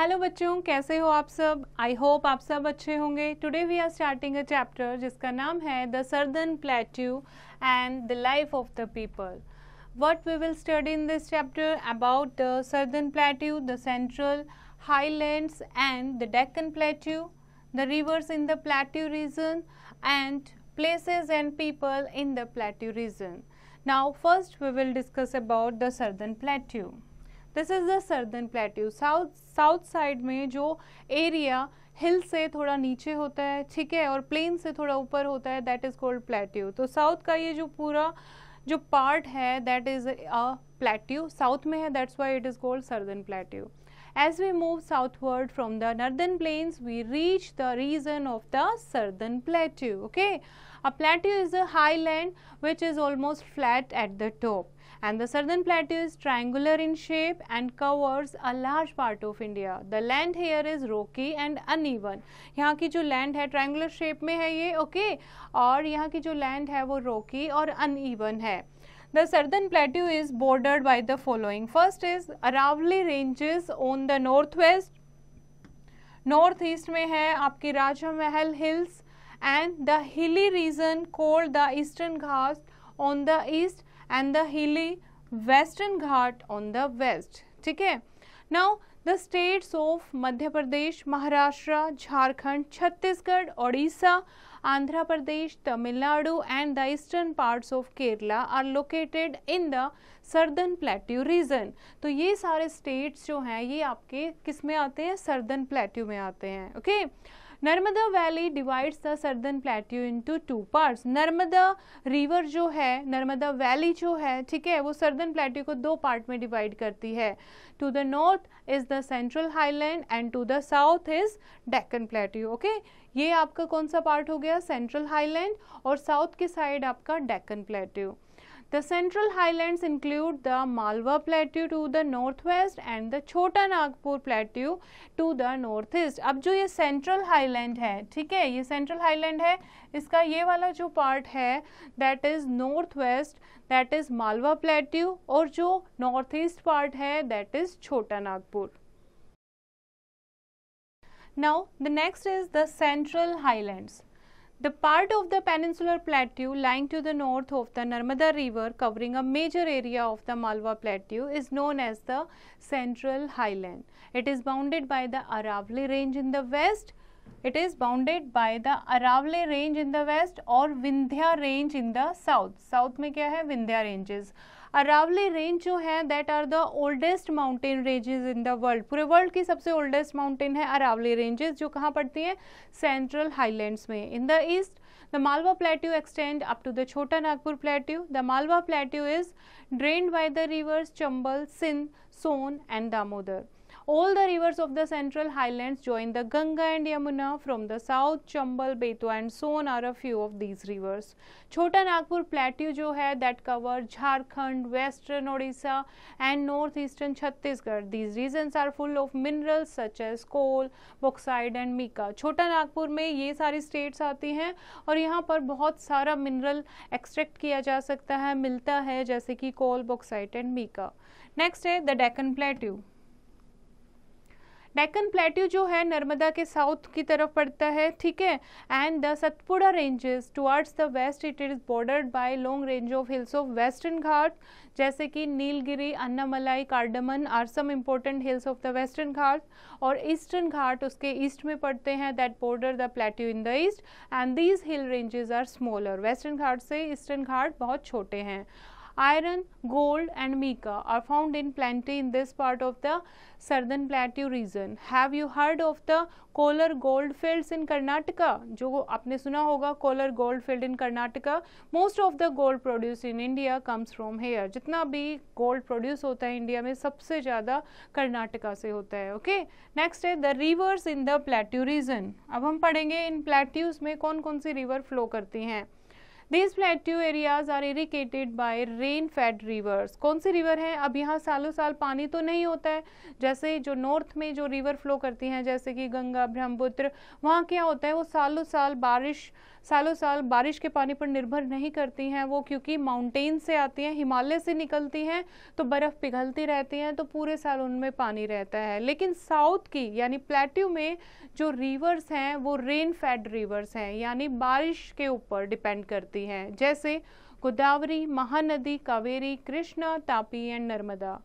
Hello बच्चों, कैसे हो आप सब। आई होप आप सब अच्छे होंगे। Today we are starting a chapter जिसका नाम है the southern plateau and the life of the people. What we will study in this chapter about the southern plateau, the central highlands and the Deccan plateau, the rivers in the plateau region and places and people in the plateau region. Now first we will discuss about the southern plateau. This is the southern plateau. South side में जो area हिल से थोड़ा नीचे होता है, ठीक है, और प्लेन से थोड़ा ऊपर होता है, दैट इज कॉल्ड प्लेट्यू। तो साउथ का ये जो पूरा जो पार्ट है that is a plateau, south में है, that's why it is called southern plateau. As we move southward from the northern plains, we reach the region of the southern plateau. Okay, a plateau is a highland which is almost flat at the top, and the southern plateau is triangular in shape and covers a large part of India. The land here is rocky and uneven. यहाँ की जो land है triangular shape में है ये, okay, और यहाँ की जो land है वो rocky और uneven है। The southern plateau is bordered by the following. First is Aravalli ranges on the northwest. Northeast में है आपकी राजा महल hills and the hilly region called the Eastern Ghats on the east and the hilly Western Ghat on the west. ठीक है। Now the states of Madhya Pradesh, Maharashtra, Jharkhand, Chhattisgarh, Odisha, Andhra Pradesh, Tamil Nadu and the eastern parts of Kerala are located in the southern plateau region. तो ये सारे states जो हैं ये आपके किस में आते हैं, southern plateau में आते हैं। okay? Narmada valley divides the southern plateau into two parts. Narmada river जो है, नर्मदा वैली जो है, ठीक है, वो सर्दर्न प्लेट्यू को दो पार्ट में डिवाइड करती है। To the north is the central highland and to the south is Deccan plateau. Okay, ये आपका कौन सा पार्ट हो गया, सेंट्रल हाईलैंड, और साउथ की साइड आपका Deccan plateau. The central highlands include the Malwa Plateau to the northwest and the Chota Nagpur Plateau to the northeast. अब जो ये central highland है, ठीक है, ये central highland है, इसका ये वाला जो part है that is northwest, that is Malwa Plateau, और जो northeast part है that is Chota Nagpur. Now the next is the central highlands. The part of the peninsular plateau lying to the north of the Narmada river covering a major area of the Malwa plateau is known as the central highland. It is bounded by the Aravalli range in the west. It is bounded by the Aravalli range in the west or Vindhya range in the south. South में क्या है, Vindhya ranges. Aravalli range जो है that are the oldest mountain ranges in the world. पूरे world की सबसे oldest mountain है Aravalli ranges, जो कहाँ पड़ती हैं, सेंट्रल हाईलैंड्स में। In the east the Malwa plateau extend up to the Chota Nagpur plateau. The Malwa plateau is drained by the rivers Chambal, Sindh, Son and Damodar. All the rivers of the central highlands join the Ganga and Yamuna. From the south, Chambal, Betwa and Son are a few of these rivers. Chota Nagpur Plateau जो है that cover Jharkhand, western Odisha and northeastern Chhattisgarh. These regions are full of minerals such as coal, bauxite and mica. छोटा नागपुर में ये सारी states आती हैं और यहाँ पर बहुत सारा mineral extract किया जा सकता है, मिलता है, जैसे कि coal, bauxite and mica. Next है the Deccan Plateau. Deccan plateau जो है नर्मदा के साउथ की तरफ पड़ता है, ठीक है, and the Satpura ranges towards the west it is bordered by long range of hills of western Ghat, जैसे कि Nilgiri, Annamalai, cardamom are some important hills of the western Ghat, और ईस्टर्न घाट उसके ईस्ट में पड़ते हैं that border the plateau in the east, and these hill ranges are smaller. Western Ghat से eastern घाट बहुत छोटे हैं। Iron, gold and mica are found in plenty in this part of the southern plateau region. Have you heard of the Kolar gold fields in Karnataka? जो आपने सुना होगा Kolar gold field in Karnataka. Most of the gold produced in India comes from here. जितना भी gold produce होता है India में सबसे ज़्यादा कर्नाटका से होता है। Okay? Next है the rivers in the plateau region. अब हम पढ़ेंगे इन plateaus में कौन कौन सी river flow करती हैं। These plateau areas are irrigated by rain-fed rivers. कौन सी रिवर हैं, अब यहाँ सालों साल पानी तो नहीं होता है, जैसे जो नॉर्थ में जो रिवर फ्लो करती हैं जैसे कि गंगा, ब्रह्मपुत्र, वहाँ क्या होता है, वो सालों साल बारिश सालों साल बारिश के पानी पर निर्भर नहीं करती हैं वो, क्योंकि माउंटेन से आती हैं, हिमालय से निकलती हैं, तो बर्फ़ पिघलती रहती हैं, तो पूरे साल उनमें पानी रहता है। लेकिन साउथ की यानी प्लेट्यू में जो रिवर्स हैं वो रेन फेड रिवर्स हैं, यानी बारिश के ऊपर डिपेंड करती हैं, जैसे गोदावरी, महानदी, कावेरी, कृष्णा, तापी एंड नर्मदा।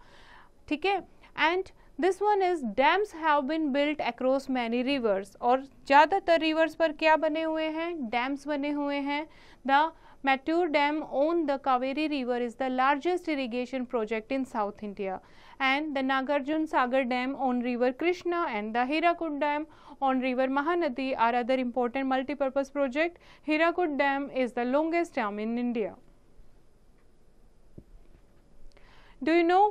ठीक है, and this one is dams have been built across many rivers, और ज़्यादातर रिवर्स पर क्या बने हुए हैं, डैम्स बने हुए हैं। The Mettur dam on the Kaveri river is the largest irrigation project in south India, and the Nagarjun Sagar Dam on river Krishna and the Hirakud Dam on river Mahanadi are other important multi-purpose project. Hirakud Dam is the longest dam in India. Do you know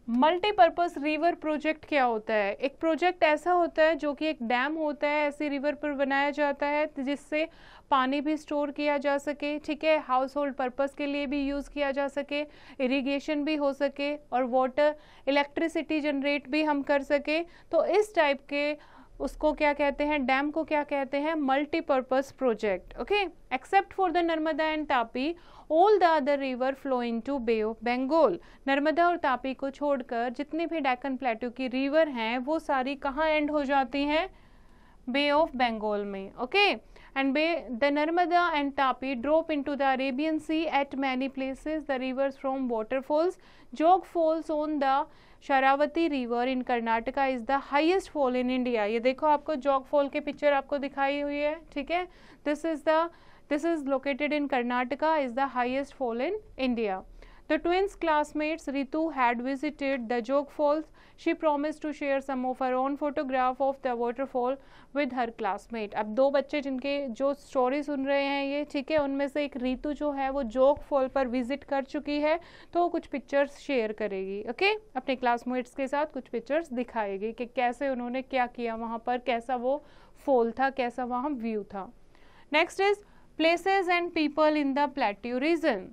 multipurpose river project क्या होता है? एक project ऐसा होता है जो कि एक डैम होता है, ऐसी रिवर पर बनाया जाता है जिससे पानी भी स्टोर किया जा सके, ठीक है, हाउस होल्ड पर्पस के लिए भी यूज़ किया जा सके, इरिगेशन भी हो सके और वाटर इलेक्ट्रिसिटी जनरेट भी हम कर सके। तो इस टाइप के उसको क्या कहते हैं, डैम को क्या कहते हैं, multipurpose project. Okay, except for the Narmada and Tapi all the other river flow into Bay of Bengal. Narmada और तापी को छोड़कर जितनी भी डेक्कन प्लेट्यू की रिवर हैं वो सारी कहाँ एंड हो जाती हैं, बे ऑफ बंगाल में। Okay, and the Narmada and Tapi drop into the Arabian sea at many places. The rivers from waterfalls, Jog falls on the Sharavati river in Karnataka is the highest fall in India. ये देखो आपको जोग फॉल की पिक्चर आपको दिखाई हुई है, ठीक है, this is located in Karnataka, is the highest fall in India. The twins classmates Ritu had visited the Jog Falls. She promised to share some of her own photograph of the waterfall with her classmate. अब दो बच्चे जिनके जो story सुन रहे हैं ये, ठीक है, उनमें से एक रितु जो है वो जोग फॉल पर विजिट कर चुकी है, तो वो कुछ पिक्चर्स शेयर करेगी। ओके, अपने क्लासमेट्स के साथ कुछ पिक्चर्स दिखाएगी कि कैसे उन्होंने क्या किया वहाँ पर, कैसा वो फॉल था, कैसा वहाँ व्यू था। Next is places and people in the Plateau region.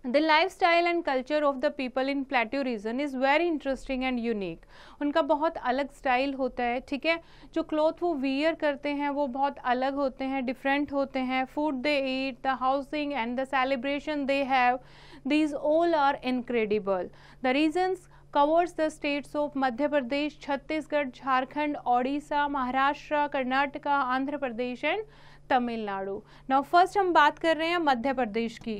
The lifestyle and culture of the people in Plateau region is very interesting and unique. उनका बहुत अलग स्टाइल होता है, ठीक है, जो क्लॉथ वो वियर करते हैं वो बहुत अलग होते हैं, डिफरेंट होते हैं। Food they eat, the housing and the celebration they have, these all are incredible. The regions covers the states of Madhya Pradesh, Chhattisgarh, Jharkhand, Odisha, Maharashtra, Karnataka, Andhra Pradesh and Tamil Nadu. Now first हम बात कर रहे हैं मध्य प्रदेश की।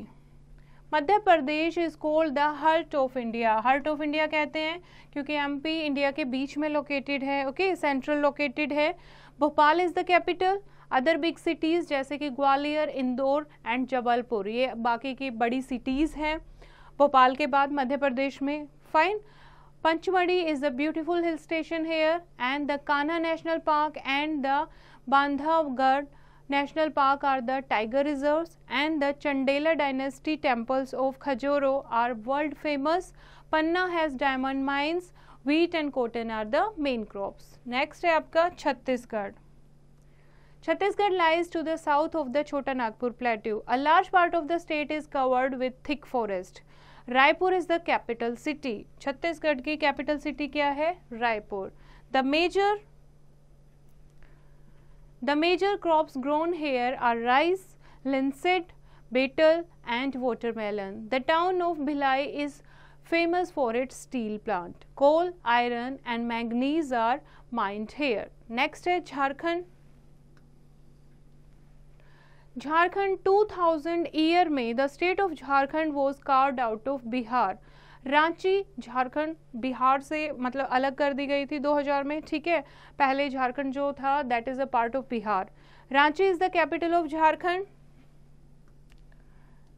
Madhya Pradesh is called the heart of India. Heart of India कहते हैं क्योंकि MP India के बीच में लोकेटेड है, ओके, सेंट्रल लोकेटेड है। Bhopal is the capital. Other big cities जैसे कि ग्वालियर, इंदौर एंड जबलपुर, ये बाकी की बड़ी सिटीज़ हैं भोपाल के बाद मध्य प्रदेश में। Fine. Pachmarhi is the beautiful hill station here, and the Kanha National Park and the Bandhavgarh National Park are the tiger reserves, and the Chandela dynasty temples of Khajuraho are world famous. Panna has diamond mines, wheat and cotton are the main crops. Next है आपका Chhattisgarh. Chhattisgarh lies to the south of the Chota Nagpur Plateau. A large part of the state is covered with thick forest. Raipur is the capital city. Chhattisgarh की capital city क्या है? Raipur. The major crops grown here are rice, linseed, betel and watermelon. The town of Bhilai is famous for its steel plant. Coal, iron and manganese are mined here. Next है Jharkhand. Jharkhand 2000 year में the state of Jharkhand was carved out of Bihar. Ranchi Jharkhand Bihar से मतलब अलग कर दी गई थी 2000 में, ठीक है, पहले झारखंड जो था that is a part of Bihar. Ranchi is the capital of Jharkhand.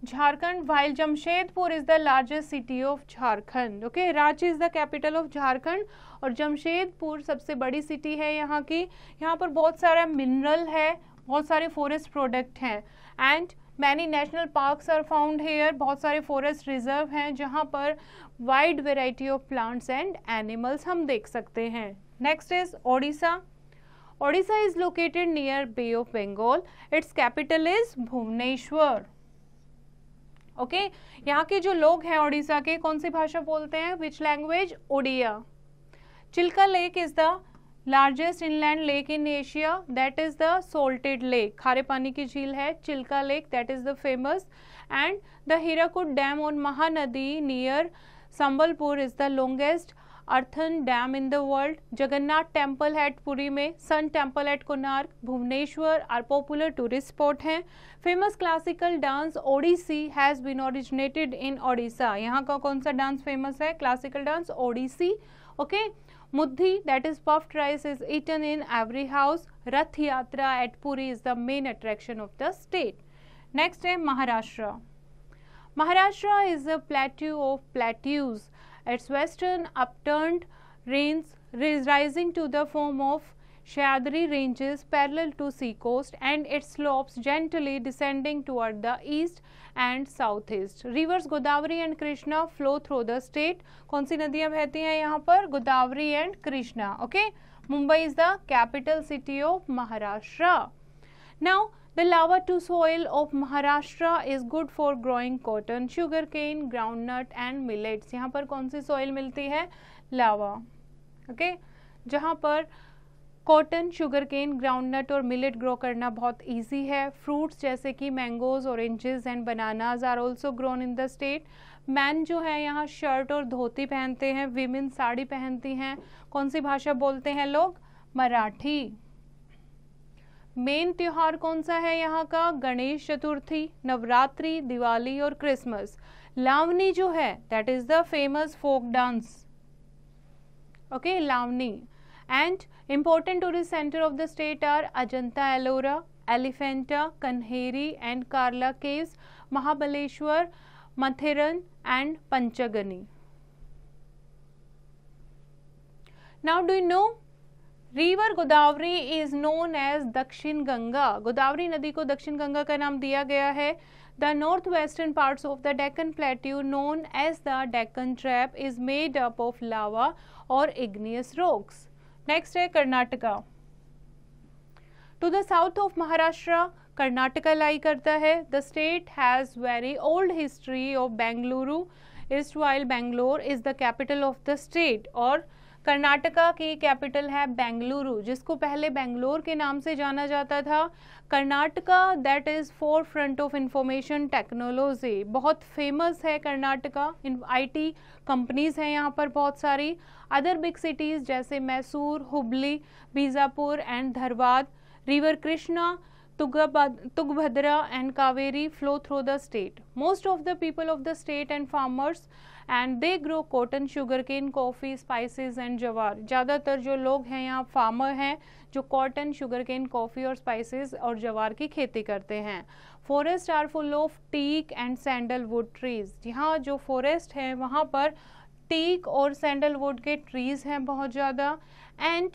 Jharkhand while Jamshedpur is the largest city of Jharkhand. Okay, Ranchi is the capital of Jharkhand और जमशेदपुर सबसे बड़ी सिटी है यहाँ की। यहाँ पर बहुत सारा मिनरल है, बहुत सारे फॉरेस्ट प्रोडक्ट हैं, and many national parks are found here. बहुत सारे फॉरेस्ट रिजर्व हैं जहाँ पर wide variety of plants and animals हम देख सकते हैं। Next is Odisha. Odisha is located near Bay of Bengal. Its capital is Bhubaneswar. Okay, यहाँ के जो लोग हैं ओडिशा के कौन सी भाषा बोलते हैं? Which language? Odia. Chilka lake is the largest inland lake in Asia, that is the salted lake, खारे पानी की झील है Chilka lake, that is the famous. And the Hirakud dam on Mahanadi near Sambalpur is the longest earthen dam in the world. Jagannath temple at Puri में, sun temple at Konark, Bhubaneswar are popular tourist spot हैं. Famous classical dance Odissi has been originated in Odisha. यहाँ का कौन सा dance famous है? Classical dance Odissi. Okay. Mudhi that is puffed rice is eaten in every house. Rath Yatra at Puri is the main attraction of the state. Next है Maharashtra. Maharashtra is a plateau of plateaus. Its western upturned range rising to the form of Sahyadri ranges parallel to sea coast and its slopes gently descending toward the east and southeast. Rivers Godavari and Krishna flow through the state. कौन सी नदियाँ बहती हैं यहाँ पर? Godavari and Krishna. Okay. Mumbai is the capital city of Maharashtra. Now the lava to soil of Maharashtra is good for growing cotton, sugarcane, groundnut and millets. यहाँ पर कौन सी soil मिलती है? लावा. ओके. जहाँ पर कॉटन, शुगरकेन, ग्राउंडनट और मिलेट ग्रो करना बहुत ईजी है. फ्रूट्स जैसे कि mangoes, oranges and bananas are also grown in the state. Main जो है यहाँ शर्ट और धोती पहनते हैं, वीमेन साड़ी पहनती हैं. कौन सी भाषा बोलते हैं लोग? मराठी. मेन त्योहार कौन सा है यहाँ का? गणेश चतुर्थी, नवरात्रि, दिवाली और क्रिसमस. लावनी जो है that is the famous folk dance. Okay. Lavani. And important tourist center of the state are Ajanta Ellora, Elephanta, Kanheri and Karla caves, Mahabaleshwar, Mathiran and Panchagani. Now do you know river Godavari is known as Dakshin Ganga. Godavari नदी को दक्षिण गंगा का नाम दिया गया है. The northwestern parts of the Deccan Plateau known as the Deccan Trap is made up of lava or igneous rocks. Next है Karnataka. To the south of Maharashtra Karnataka lie करता है. The state has very old history of Bengaluru east while Bangalore is the capital of the state. और कर्नाटका की capital है बेंगलुरु, जिसको पहले बेंगलोर के नाम से जाना जाता था. Karnataka that is four front of information technology. बहुत फेमस है कर्नाटका. IT कंपनीज हैं यहाँ पर बहुत सारी. अदर बिग सिटीज जैसे Mysore, Hubli, Bijapur and Dharwad. River Krishna, Tungabhadra and Kaveri flow through the state. Most of the people of the state and farmers and they grow cotton, sugarcane, coffee, spices and jowar. ज़्यादातर जो लोग हैं यहाँ फार्मर हैं जो कॉटन, शुगरकेन, कॉफ़ी और spices और जवार की खेती करते हैं. Forest are full of teak and sandalwood trees. यहाँ जो फॉरेस्ट है वहाँ पर टीक और सैंडलवुड के ट्रीज हैं बहुत ज़्यादा. And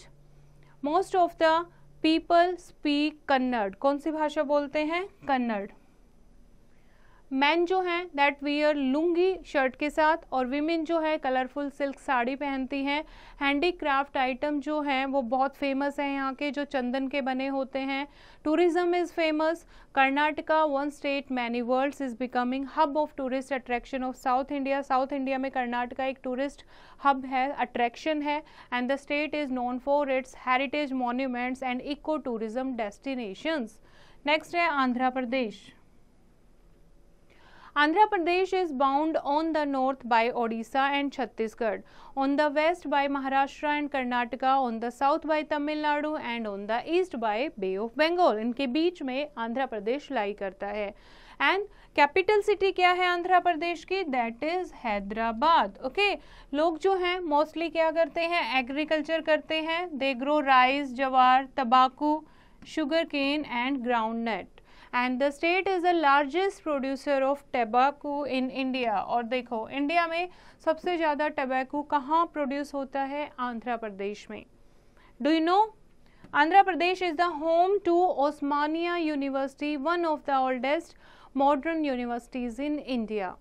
most of the people speak Kannada. कौन सी भाषा बोलते हैं? कन्नड़. मैन जो हैं दैट वियर लुंगी शर्ट के साथ, और वीमेन जो है कलरफुल सिल्क साड़ी पहनती हैं. हैंडीक्राफ्ट आइटम जो हैं वो बहुत फेमस है यहाँ के, जो चंदन के बने होते हैं. Tourism is famous. Karnataka one state many worlds is becoming hub of tourist attraction of south India. South India में कर्नाटका एक टूरिस्ट हब है, अट्रैक्शन है. And the state is known for its heritage monuments and eco tourism destinations. Next है आंध्र प्रदेश. Andhra Pradesh is bound on the north by Odisha and Chhattisgarh, on the west by Maharashtra and Karnataka, on the south by Tamil Nadu and on the east by Bay of Bengal. इनके बीच में आंध्र प्रदेश लाई करता है. And capital city क्या है आंध्र प्रदेश की? That is Hyderabad. Okay. लोग जो हैं मोस्टली क्या करते हैं? एग्रीकल्चर करते हैं. दे ग्रो राइस, जवार, तंबाकू, sugar cane and ground nut. And the state is the largest producer of tobacco in India. और देखो इंडिया में सबसे ज़्यादा टबैको कहाँ प्रोड्यूस होता है? आंध्र प्रदेश में. Do you know Andhra Pradesh is the home to Osmania university, one of the oldest modern universities in India.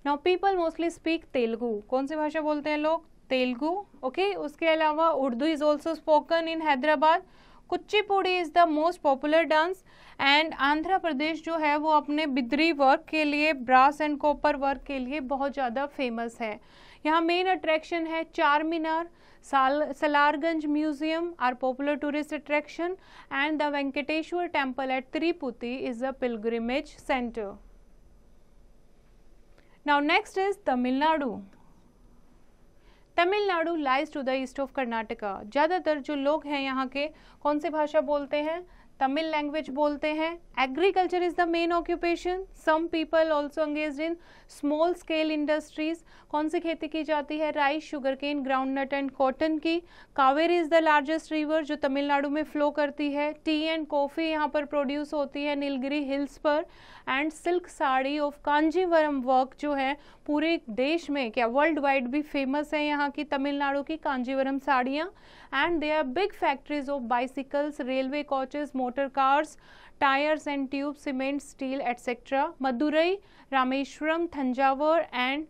Now people mostly speak Telugu. कौन सी भाषा बोलते हैं लोग? तेलुगु. ओके. उसके अलावा Urdu is also spoken in Hyderabad. Kuchipudi is the most popular dance and Andhra Pradesh जो है वो अपने बिद्री वर्क के लिए, ब्रास एंड कॉपर वर्क के लिए बहुत ज़्यादा फेमस है। यहाँ मेन अट्रैक्शन है Char Minar, Salar Jung museum are popular tourist attraction and the Venkateswara temple at Tirupati is a pilgrimage centre. Now next is Tamil Nadu. Tamil Nadu lies to the east of Karnataka. ज़्यादातर जो लोग हैं यहाँ के कौन सी भाषा बोलते हैं? तमिल लैंग्वेज बोलते हैं। Agriculture is the main occupation. Some people also engaged in small scale industries. कौन सी खेती की जाती है? Rice, sugar cane, ground nut and cotton की। Kaveri is the largest river जो तमिलनाडु में फ्लो करती है। टी एंड कॉफ़ी यहाँ पर प्रोड्यूस होती है नीलगिरी हिल्स पर। And silk sari of Kanjeevaram work जो है पूरे देश में, क्या वर्ल्ड वाइड भी फेमस है यहाँ की तमिलनाडु की कांजीवरम साड़ियाँ। And they are big factories of bicycles, railway coaches, motor cars, tyres and tube, cement, steel etcetera. Madurai, Rameswaram, Thanjavur and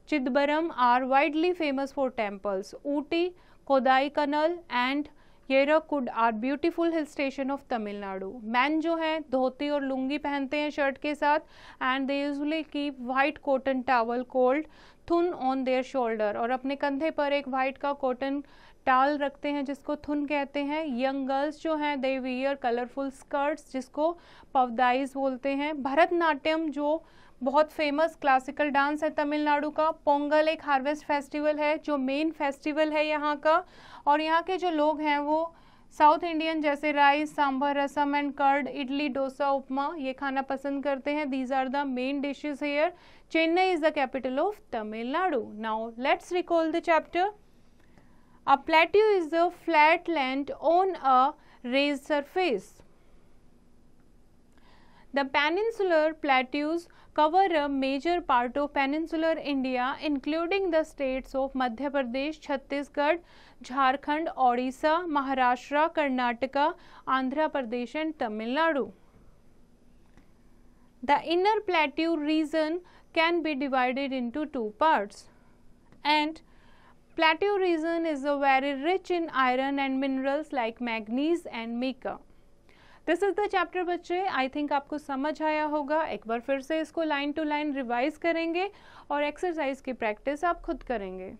Chidambaram are widely famous for temples. Ooty, Kodaikanal and Yercaud are beautiful hill station of Tamil Nadu. Man जो है धोती और लुंगी पहनते हैं शर्ट के साथ and they usually keep white cotton towel called thundu on their shoulder, और अपने कंधे पर एक वाइट का कॉटन टाल रखते हैं जिसको थुन कहते हैं। यंग गर्ल्स जो हैं दे वियर कलरफुल स्कर्ट्स जिसको पवदाइज बोलते हैं। भरतनाट्यम जो बहुत फेमस क्लासिकल डांस है तमिलनाडु का। पोंगल एक हार्वेस्ट फेस्टिवल है जो मेन फेस्टिवल है यहाँ का। और यहाँ के जो लोग हैं वो साउथ इंडियन जैसे rice, sambar, rasam and curd, idli, dosa, upma ये खाना पसंद करते हैं। These are the main dishes here. Chennai is the capital of Tamil Nadu. Now let's recall the chapter. A plateau is a flat land on a raised surface. The peninsular plateaus cover a major part of peninsular India, including the states of Madhya Pradesh, Chhattisgarh, Jharkhand, Odisha, Maharashtra, Karnataka, Andhra Pradesh and Tamil Nadu. The inner plateau region can be divided into two parts, and plateau region is very rich in iron and minerals like manganese and mica. This is the chapter बच्चे। I think आपको समझ आया होगा। एक बार फिर से इसको line to line revise करेंगे और एक्सरसाइज की प्रैक्टिस आप खुद करेंगे।